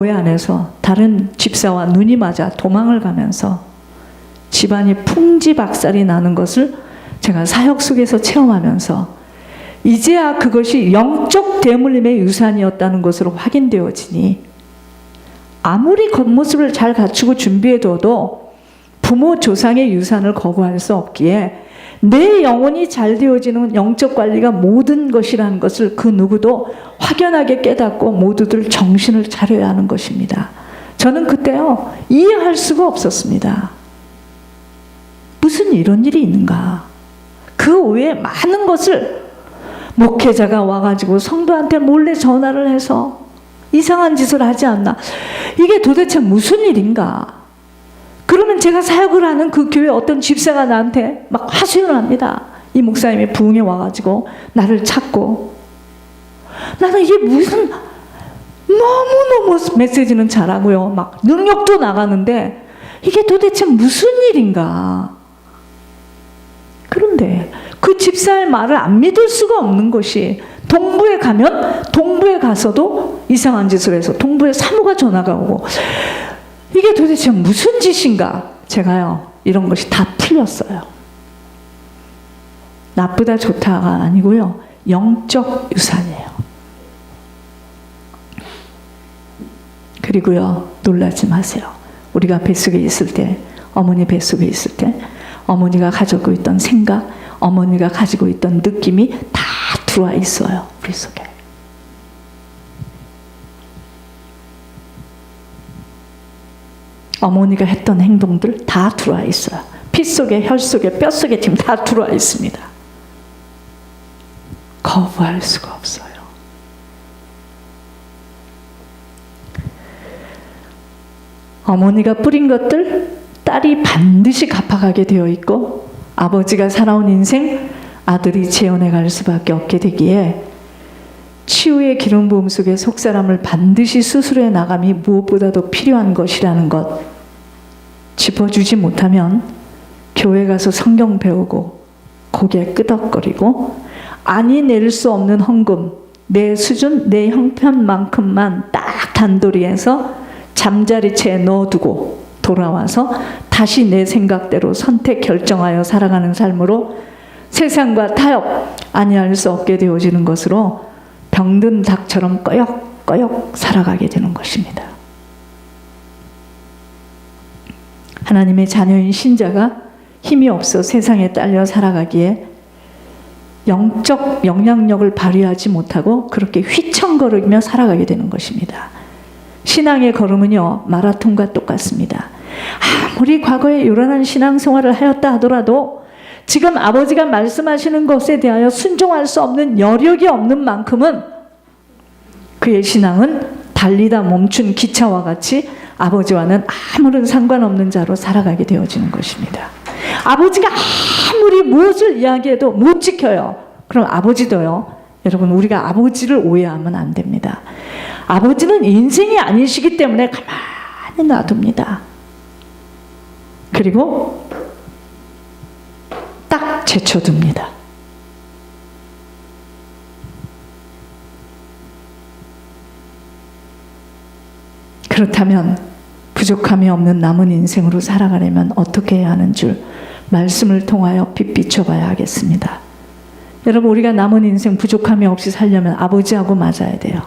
교회 안에서 다른 집사와 눈이 맞아 도망을 가면서 집안이 풍지박살이 나는 것을 제가 사역 속에서 체험하면서 이제야 그것이 영적 대물림의 유산이었다는 것으로 확인되어지니, 아무리 겉모습을 잘 갖추고 준비해둬도 부모 조상의 유산을 거부할 수 없기에 내 영혼이 잘 되어지는 영적 관리가 모든 것이라는 것을 그 누구도 확연하게 깨닫고 모두들 정신을 차려야 하는 것입니다. 저는 그때요, 이해할 수가 없었습니다. 무슨 이런 일이 있는가. 그 외에 많은 것을 목회자가 와가지고 성도한테 몰래 전화를 해서 이상한 짓을 하지 않나. 이게 도대체 무슨 일인가. 그러면 제가 사역을 하는 그 교회 어떤 집사가 나한테 막 하소연을 합니다. 이 목사님이 부흥에 와가지고 나를 찾고, 나는 이게 무슨, 너무너무 메시지는 잘하고요, 막 능력도 나가는데 이게 도대체 무슨 일인가. 그런데 그 집사의 말을 안 믿을 수가 없는 것이, 동부에 가면 동부에 가서도 이상한 짓을 해서 동부에 사무가 전화가 오고, 이게 도대체 무슨 짓인가. 제가요, 이런 것이 다 풀렸어요. 나쁘다 좋다가 아니고요, 영적 유산이에요. 그리고요, 놀라지 마세요. 우리가 뱃속에 있을 때, 어머니 뱃속에 있을 때 어머니가 가지고 있던 생각, 어머니가 가지고 있던 느낌이 다 들어와 있어요, 우리 속에. 어머니가 했던 행동들 다 들어와 있어요. 피 속에, 혈 속에, 뼈 속에 지금 다 들어와 있습니다. 거부할 수가 없어요. 어머니가 뿌린 것들 딸이 반드시 갚아가게 되어 있고, 아버지가 살아온 인생 아들이 재혼해 갈 수밖에 없게 되기에 치유의 기름 부음 속에 속사람을 반드시 수술해 나감이 무엇보다도 필요한 것이라는 것 짚어주지 못하면 교회 가서 성경 배우고 고개 끄덕거리고 아니 낼 수 없는 헌금, 내 수준, 내 형편만큼만 딱 단도리해서 잠자리채에 넣어두고 돌아와서 다시 내 생각대로 선택 결정하여 살아가는 삶으로 세상과 타협 아니할 수 없게 되어지는 것으로 병든 닭처럼 꺼역꺼역 살아가게 되는 것입니다. 하나님의 자녀인 신자가 힘이 없어 세상에 딸려 살아가기에 영적 영향력을 발휘하지 못하고 그렇게 휘청거리며 살아가게 되는 것입니다. 신앙의 걸음은요, 마라톤과 똑같습니다. 아무리 과거에 요란한 신앙생활을 하였다 하더라도 지금 아버지가 말씀하시는 것에 대하여 순종할 수 없는 여력이 없는 만큼은 그의 신앙은 달리다 멈춘 기차와 같이 아버지와는 아무런 상관없는 자로 살아가게 되어지는 것입니다. 아버지가 아무리 무엇을 이야기해도 못 지켜요. 그럼 아버지도요, 여러분, 우리가 아버지를 오해하면 안 됩니다. 아버지는 인생이 아니시기 때문에 가만히 놔둡니다. 그리고 딱 제쳐둡니다. 그렇다면 부족함이 없는 남은 인생으로 살아가려면 어떻게 해야 하는 줄 말씀을 통하여 비춰봐야 하겠습니다. 여러분, 우리가 남은 인생 부족함이 없이 살려면 아버지하고 맞아야 돼요.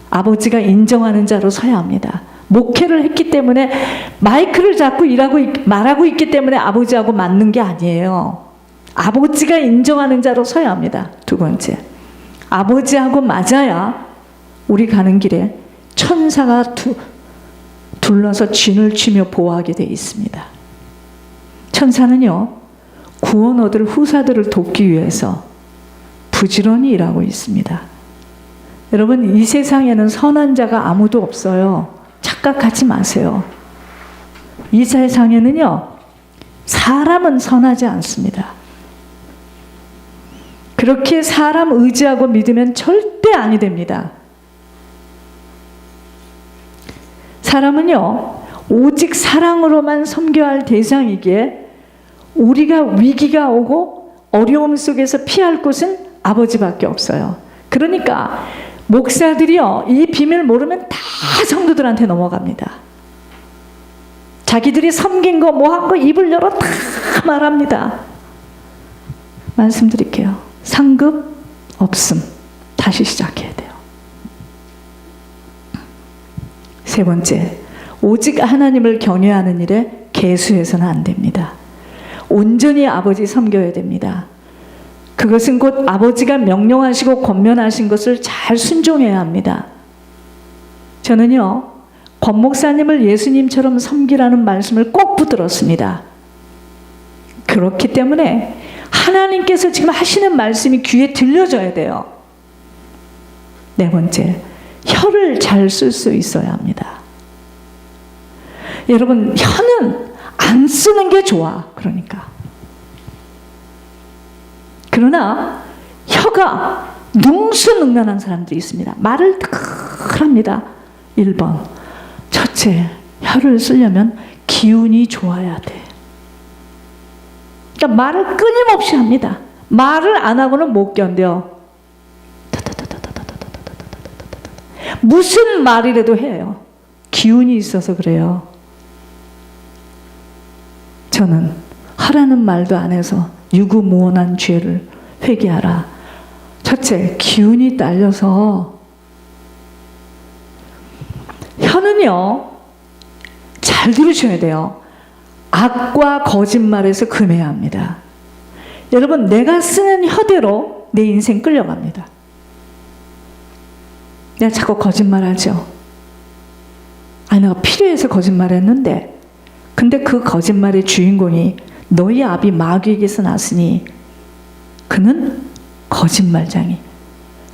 아버지가 인정하는 자로 서야 합니다. 목회를 했기 때문에, 마이크를 잡고 말하고 있기 때문에 아버지하고 맞는 게 아니에요. 아버지가 인정하는 자로 서야 합니다. 두 번째, 아버지하고 맞아야 우리 가는 길에 천사가 둘러서 진을 치며 보호하게 되어 있습니다. 천사는요, 구원 얻을 후사들을 돕기 위해서 부지런히 일하고 있습니다. 여러분, 이 세상에는 선한 자가 아무도 없어요. 착각하지 마세요. 이 세상에는요, 사람은 선하지 않습니다. 그렇게 사람 의지하고 믿으면 절대 아니 됩니다. 사람은요, 오직 사랑으로만 섬겨야 할 대상이기에 우리가 위기가 오고 어려움 속에서 피할 곳은 아버지밖에 없어요. 그러니까 목사들이요, 이 비밀 모르면 다 성도들한테 넘어갑니다. 자기들이 섬긴 거, 뭐 한 거 입을 열어 다 말합니다. 말씀드릴게요. 상급 없음. 다시 시작해야 돼요. 세 번째, 오직 하나님을 경외하는 일에 개수해서는 안 됩니다. 온전히 아버지 섬겨야 됩니다. 그것은 곧 아버지가 명령하시고 권면하신 것을 잘 순종해야 합니다. 저는요, 권 목사님을 예수님처럼 섬기라는 말씀을 꼭 붙들었습니다. 그렇기 때문에 하나님께서 지금 하시는 말씀이 귀에 들려져야 돼요. 네 번째, 혀를 잘 쓸 수 있어야 합니다. 여러분, 혀는 안 쓰는 게 좋아. 그러니까. 그러나 혀가 능수능란한 사람들이 있습니다. 말을 탁 합니다. 1번, 첫째, 혀를 쓰려면 기운이 좋아야 돼. 그러니까 말을 끊임없이 합니다. 말을 안 하고는 못 견뎌. 무슨 말이라도 해요. 기운이 있어서 그래요. 저는 하라는 말도 안 해서 유구무원한 죄를 회개하라. 첫째, 기운이 딸려서. 혀는요, 잘 들으셔야 돼요. 악과 거짓말에서 금해야 합니다. 여러분, 내가 쓰는 혀대로 내 인생 끌려갑니다. 내가 자꾸 거짓말하죠. 아니, 내가 필요해서 거짓말했는데, 근데 그 거짓말의 주인공이 너희 아비 마귀에게서 났으니 그는 거짓말장이.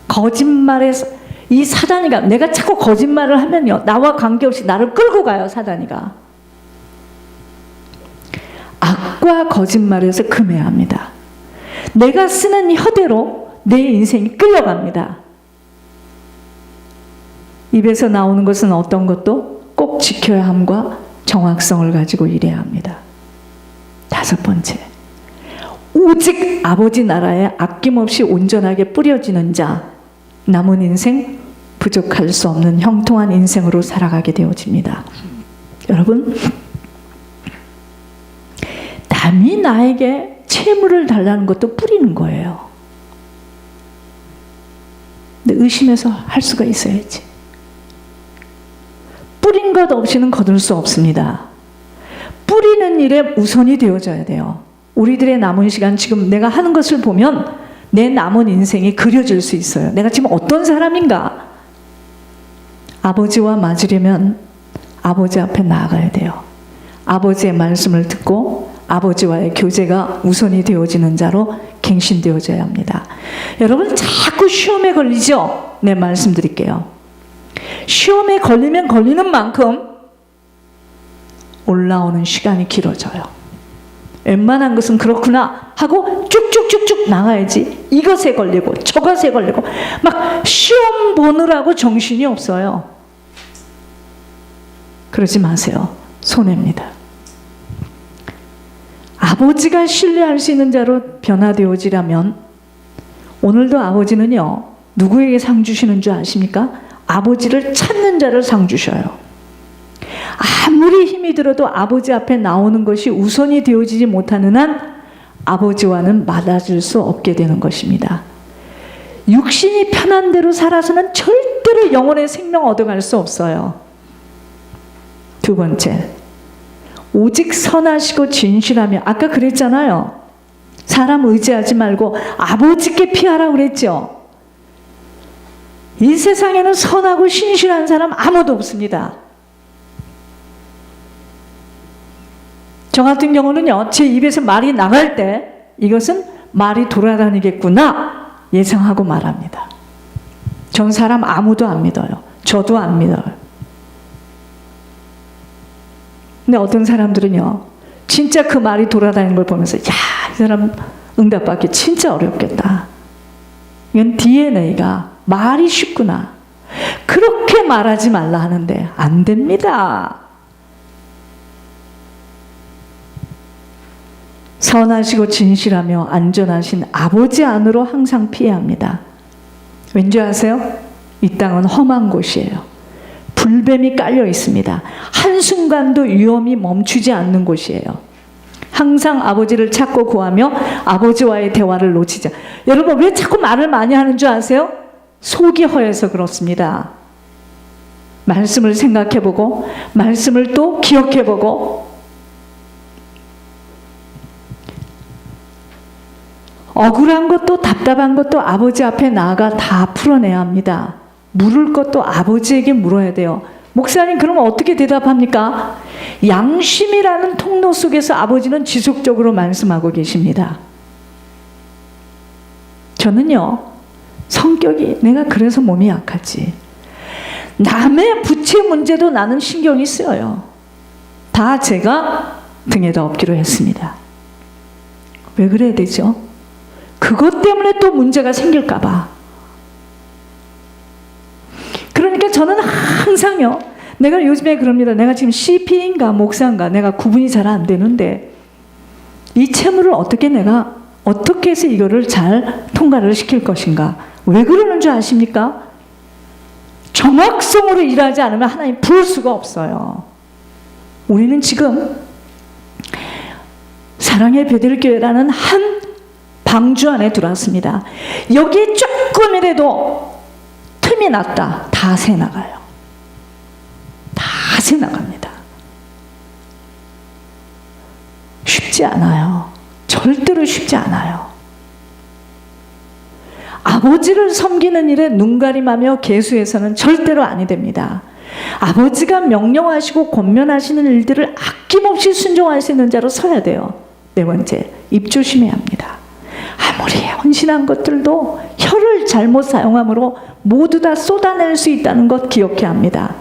거짓말에서 이 사단이가, 내가 자꾸 거짓말을 하면요, 나와 관계없이 나를 끌고 가요. 사단이가. 악과 거짓말에서 금해야 합니다. 내가 쓰는 혀대로 내 인생이 끌려갑니다. 입에서 나오는 것은 어떤 것도 꼭 지켜야 함과 정확성을 가지고 일해야 합니다. 다섯 번째, 오직 아버지 나라에 아낌없이 온전하게 뿌려지는 자, 남은 인생 부족할 수 없는 형통한 인생으로 살아가게 되어집니다. 여러분, 남이 나에게 채무를 달라는 것도 뿌리는 거예요. 근데 의심해서 할 수가 있어야지. 뿌린 것 없이는 거둘 수 없습니다. 뿌리는 일에 우선이 되어져야 돼요. 우리들의 남은 시간, 지금 내가 하는 것을 보면 내 남은 인생이 그려질 수 있어요. 내가 지금 어떤 사람인가? 아버지와 맞으려면 아버지 앞에 나아가야 돼요. 아버지의 말씀을 듣고 아버지와의 교제가 우선이 되어지는 자로 갱신되어져야 합니다. 여러분, 자꾸 시험에 걸리죠? 네, 말씀드릴게요. 시험에 걸리면 걸리는 만큼 올라오는 시간이 길어져요. 웬만한 것은 그렇구나 하고 쭉쭉쭉쭉 나가야지, 이것에 걸리고 저것에 걸리고 막 시험 보느라고 정신이 없어요. 그러지 마세요. 손해입니다. 아버지가 신뢰할 수 있는 자로 변화되어지려면, 오늘도 아버지는요, 누구에게 상 주시는 줄 아십니까? 아버지를 찾는 자를 상 주셔요. 아무리 힘이 들어도 아버지 앞에 나오는 것이 우선이 되어지지 못하는 한 아버지와는 맞아줄 수 없게 되는 것입니다. 육신이 편한 대로 살아서는 절대로 영혼의 생명 얻어갈 수 없어요. 두 번째, 오직 선하시고 진실하며, 아까 그랬잖아요. 사람 의지하지 말고 아버지께 피하라고 그랬죠. 이 세상에는 선하고 신실한 사람 아무도 없습니다. 저 같은 경우는요, 제 입에서 말이 나갈 때 이것은 말이 돌아다니겠구나 예상하고 말합니다. 전 사람 아무도 안 믿어요. 저도 안 믿어요. 근데 어떤 사람들은요, 진짜 그 말이 돌아다니는 걸 보면서, 야, 이 사람 응답받기 진짜 어렵겠다. 이건 DNA가 말이 쉽구나. 그렇게 말하지 말라 하는데 안 됩니다. 선하시고 진실하며 안전하신 아버지 안으로 항상 피해야 합니다. 왠지 아세요? 이 땅은 험한 곳이에요. 불뱀이 깔려 있습니다. 한순간도 위험이 멈추지 않는 곳이에요. 항상 아버지를 찾고 구하며 아버지와의 대화를 놓치자. 여러분 왜 자꾸 말을 많이 하는 줄 아세요? 속이 허해서 그렇습니다. 말씀을 생각해보고 말씀을 또 기억해보고 억울한 것도 답답한 것도 아버지 앞에 나아가 다 풀어내야 합니다. 물을 것도 아버지에게 물어야 돼요. 목사님 그러면 어떻게 대답합니까? 양심이라는 통로 속에서 아버지는 지속적으로 말씀하고 계십니다. 저는요 성격이 내가 그래서 몸이 약하지. 남의 부채 문제도 나는 신경이 쓰여요. 다 제가 등에다 업기로 했습니다. 왜 그래야 되죠? 그것 때문에 또 문제가 생길까 봐. 그러니까 저는 항상요, 내가 요즘에 그럽니다. 내가 지금 CP인가 목사인가 내가 구분이 잘 안 되는데 이 채무를 어떻게 해서 이거를 잘 통과를 시킬 것인가. 왜 그러는 줄 아십니까? 정확성으로 일하지 않으면 하나님 부을 수가 없어요. 우리는 지금 사랑의 베들교회라는 한 방주 안에 들어왔습니다. 여기에 조금이라도 틈이 났다. 다 새나가요. 다 새나갑니다. 쉽지 않아요. 절대로 쉽지 않아요. 아버지를 섬기는 일에 눈가림하며 계수해서는 절대로 아니 됩니다. 아버지가 명령하시고 권면하시는 일들을 아낌없이 순종할 수 있는 자로 서야 돼요. 네 번째, 입 조심해야 합니다. 아무리 헌신한 것들도 혀를 잘못 사용함으로 모두 다 쏟아낼 수 있다는 것 기억해야 합니다.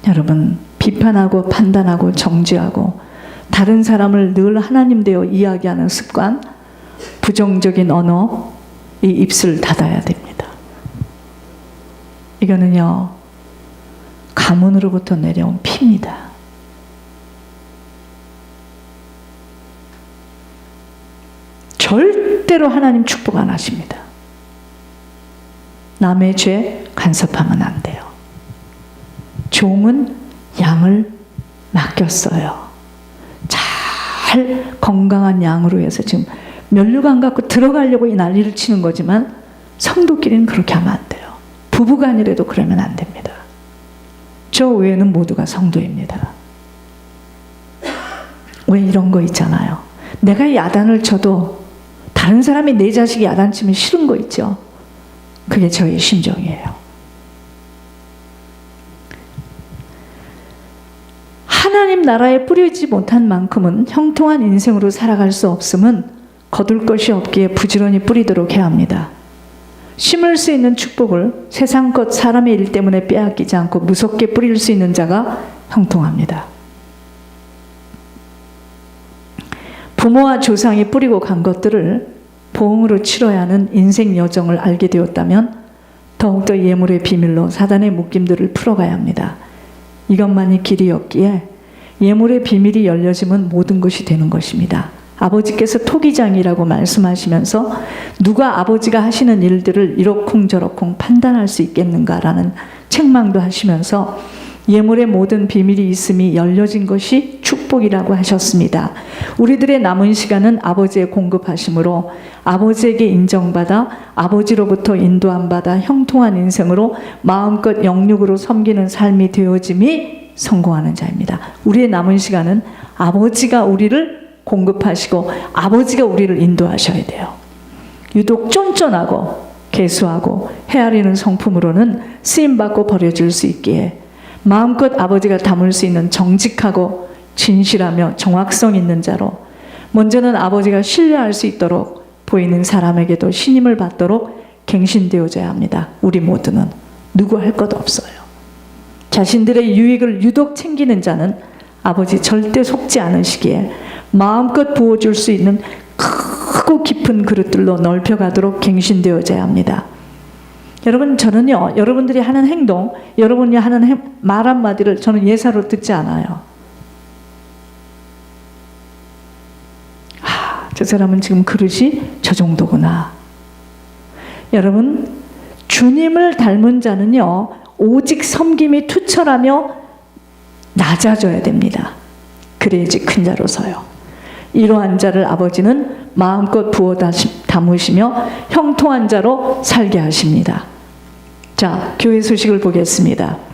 여러분, 비판하고 판단하고 정죄하고 다른 사람을 늘 하나님 되어 이야기하는 습관, 부정적인 언어, 이 입술 닫아야 됩니다. 이거는요, 가문으로부터 내려온 피입니다. 절대로 하나님 축복 안 하십니다. 남의 죄 간섭하면 안 돼요. 종은 양을 맡겼어요. 잘 건강한 양으로 해서 지금 면류관 갖고 들어가려고 이 난리를 치는 거지만 성도끼리는 그렇게 하면 안 돼요. 부부간이라도 그러면 안 됩니다. 저 외에는 모두가 성도입니다. 왜 이런 거 있잖아요. 내가 야단을 쳐도 다른 사람이 내 자식이 야단 치면 싫은 거 있죠. 그게 저의 심정이에요. 하나님 나라에 뿌리지 못한 만큼은 형통한 인생으로 살아갈 수 없음은 거둘 것이 없기에 부지런히 뿌리도록 해야 합니다. 심을 수 있는 축복을 세상 것 사람의 일 때문에 빼앗기지 않고 무섭게 뿌릴 수 있는 자가 형통합니다. 부모와 조상이 뿌리고 간 것들을 보응으로 치러야 하는 인생 여정을 알게 되었다면 더욱더 예물의 비밀로 사단의 묶임들을 풀어가야 합니다. 이것만이 길이었기에 예물의 비밀이 열려지면 모든 것이 되는 것입니다. 아버지께서 토기장이라고 말씀하시면서 누가 아버지가 하시는 일들을 이러쿵저러쿵 판단할 수 있겠는가라는 책망도 하시면서 예물의 모든 비밀이 있음이 열려진 것이 축복이라고 하셨습니다. 우리들의 남은 시간은 아버지의 공급하심으로 아버지에게 인정받아 아버지로부터 인도함 받아 형통한 인생으로 마음껏 영육으로 섬기는 삶이 되어짐이 성공하는 자입니다. 우리의 남은 시간은 아버지가 우리를 공급하시고 아버지가 우리를 인도하셔야 돼요. 유독 쫀쫀하고 개수하고 헤아리는 성품으로는 쓰임받고 버려질 수 있기에 마음껏 아버지가 담을 수 있는 정직하고 진실하며 정확성 있는 자로 먼저는 아버지가 신뢰할 수 있도록 보이는 사람에게도 신임을 받도록 갱신되어져야 합니다. 우리 모두는 누구 할 것 없어요. 자신들의 유익을 유독 챙기는 자는 아버지 절대 속지 않으시기에 마음껏 부어줄 수 있는 크고 깊은 그릇들로 넓혀가도록 갱신되어져야 합니다. 여러분, 저는요, 여러분들이 하는 행동, 여러분이 하는 말 한마디를 저는 예사로 듣지 않아요. 저 사람은 지금 그릇이 저 정도구나. 여러분, 주님을 닮은 자는요, 오직 섬김이 투철하며 낮아져야 됩니다. 그래야지 큰 자로 서요. 이러한 자를 아버지는 마음껏 부어 담으시며 형통한 자로 살게 하십니다. 자, 교회 소식을 보겠습니다.